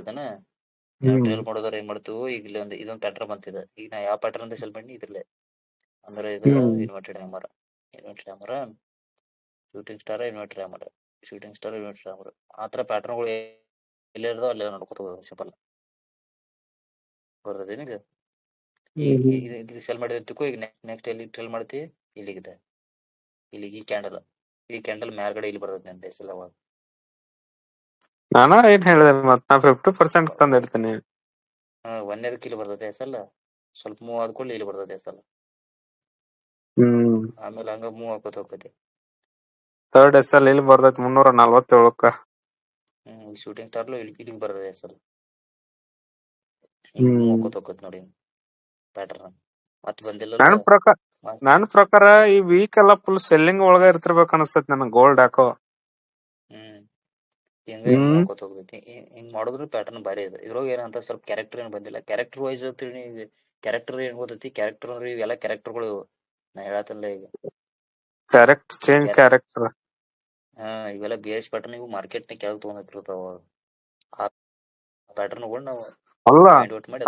ಮಾಡ್ತೇನೆ. ಹ್ಮ್ ಟ್ರೇಲ್ ಮಾಡೋದ್ರ ಏನ್ ಮಾಡ್ತೀವಿ, ಈಗ ಇಲ್ಲಿ ಇದೊಂದು ಪ್ಯಾಟರ್ನ್ ಬಂತಿದೆ. ಈಗ ನಾ ಯಾವ ಪ್ಯಾಟರ್ನ್ ಅಂತ ಸೆಲೆಕ್ಟ್ ಮಾಡಿ ಇದ್ರಲ್ಲೇ ಅಂದ್ರೆ ಇದು ಹ್ಮ್ inverted hammer, shooting star, inverted hammer ಆ ಥರ ಪ್ಯಾಟರ್ನ್ಗಳು ಎಲ್ಲೇ ಇರೋದು ಅಲ್ಲೇ ನೋಡ್ಕೊತ ಹೋಗೋದು. ಸಿಂಪಲ್ ಬರ್ತದೇನಿಗ. ಈಗ ಹ್ಮ್ ಇದು ಸೆಲ್ ಮಾಡಿದಕ್ಕೂ ಈಗ ನೆಕ್ಸ್ಟ್ ಎಲ್ಲಿ ಟ್ರೇಲ್ ಮಾಡ್ತೀವಿ, ಇಲ್ಲಿಗಿದೆ. ಇಲ್ಲಿಗೆ ಈ ಕ್ಯಾಂಡಲ್ ಮ್ಯಾಲ್ಗಡೆ ಇಲ್ಲಿ ಬರ್ತದೆ ನಂದು ಹೆಸರು ಅವಾಗ. ನಾನು ಏನ್ ಹೇಳಿದೆ ಮತ್ ನಾ 50% ತಂದ್ ಇಡ್ತೀನಿ. ಒಂದೇದಕ್ಕೆ ಇಲ್ಲಿ ಬರ್ತದೆ ಹೆಸಲ್ಲ, ಸ್ವಲ್ಪ ಮೂವ್ ಆದ್ಕೊಳ್ಳಿ ಇಲ್ಲಿ ಬರ್ತದೆ ಹೆಸಲ್ಲ. ಹ್ಮ್ ಆಮೇಲೆ ಹಂಗ ಮೂವ್ ಹಾಕೋತ ಹೋಗ್ತೈತಿ. ಥರ್ಡ್ SL ಇಲ್ಲಿ ಬರ್ತೈತಿ 347ಕ್ಕ. ಶೂಟಿಂಗ್ ಸ್ಟಾರ್ಲು ಇಲ್ಲಿಗೆ ಬರ್ತದೆ ಹೆಸರು. ಹಿಂಗ್ ಮೂವ್ ಹ್ಮ್ ಹಾಕೋತ ಹೋಗ್ತೈತಿ ನೋಡಿ ಪ್ಯಾಟರ್ನ್. ಮತ್ತೆ ಬಂದಿಲ್ಲಲ್ಲ. ನನ್ನ ಪ್ರಕಾರ ಈ ವೀಕ್ ಎಲ್ಲ ಫುಲ್ ಸೆಲ್ಲಿಂಗ್ ಒಳಗ ಇರ್ತಿರ್ಬೇಕು ಅನಸ್ತೈತಿ ನನಗೆ ಗೋಲ್ಡ್ ಯಾಕೋ. ಹಿಂಗ ಮೂವ್ ಹಾಕೋತ ಹೋಗ್ತೈತಿ. ಹಿಂಗ್ ಮಾಡಿದ್ರು ಪ್ಯಾಟರ್ನ್ ಭಾರಿ ಇದೆ. ಇದ್ರೊಳಗೆ ಏನಂತ ಸ್ವಲ್ಪ ಕ್ಯಾರೆಕ್ಟರ್ ಏನು ಬಂದಿಲ್ಲ. ಕ್ಯಾರೆಕ್ಟರ್ ವೈಸ್ ಕ್ಯಾರೆಕ್ಟರ್ ಏನ್ ಗೊತ್ತೈತಿ, ಕ್ಯಾರೆಕ್ಟರ್ ಅಂದ್ರೆ ಇವೆಲ್ಲ ಕ್ಯಾರೆಕ್ಟರ್ಗಳು ನಾ ಹೇಳತ್ತಲ್ಲ ಈಗ. ಕ್ಯಾರೆಕ್ಟರ್ ಇವೆಲ್ಲ ಬೇಸ್ ಪ್ಯಾಟರ್ನ್ ಇವು ಮಾರ್ಕೆಟ್ ಕೆಳಗೆ ತಗೊಂಡಿರ್ತಾವ. ಆ ಪ್ಯಾಟರ್ನ್ಗಳು ನಾವು ಅಲ್ಲ ಪಾಯಿಂಟ್ ಔಟ್ ಮಾಡಿ